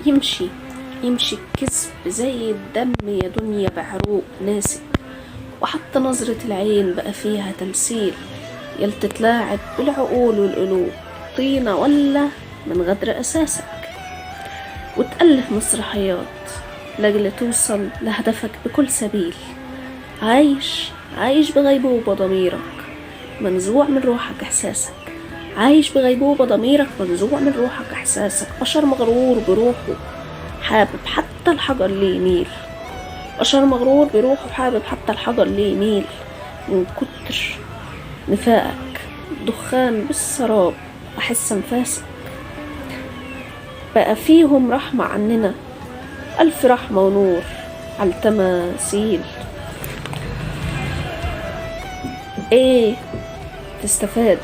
يمشي يمشي الكذب زي الدم يا دنيا بعروق ناسك، وحتى نظرة العين بقى فيها تمثيل، يل تتلاعب بالعقول والقلوب، طينة ولا من غدر أساسك، وتألف مسرحيات لأجل توصل لهدفك بكل سبيل. عايش بغيبوبة ضميرك منزوع من روحك إحساسك، عايش بغيبوبة ضميرك منزوع من روحك إحساسك. بشر مغرور بروحه حابب حتى الحجر اللي يميل، بشر مغرور بروحه حابب حتى الحجر اللي يميل، من كتر نفاقك دخان بالسراب أحس أنفاسك. بقى فيهم رحمة عننا ألف رحمة ونور على التماثيل. ايه تستفاد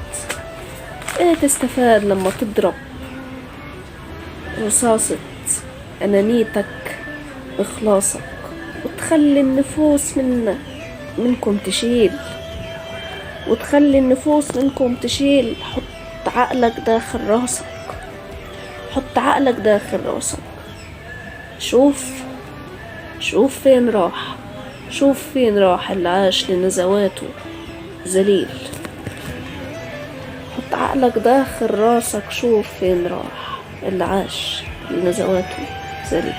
لما تضرب رصاصة أنانيتك إخلاصك، وتخلي النفوس منكم تشيل، وتخلي النفوس منكم تشيل. حط عقلك داخل راسك، حط عقلك داخل راسك، شوف فين راح اللي عاش لنزواته ذليل. حط عقلك داخل راسك، شوف فين راح اللي عاش لنزواته ذليل.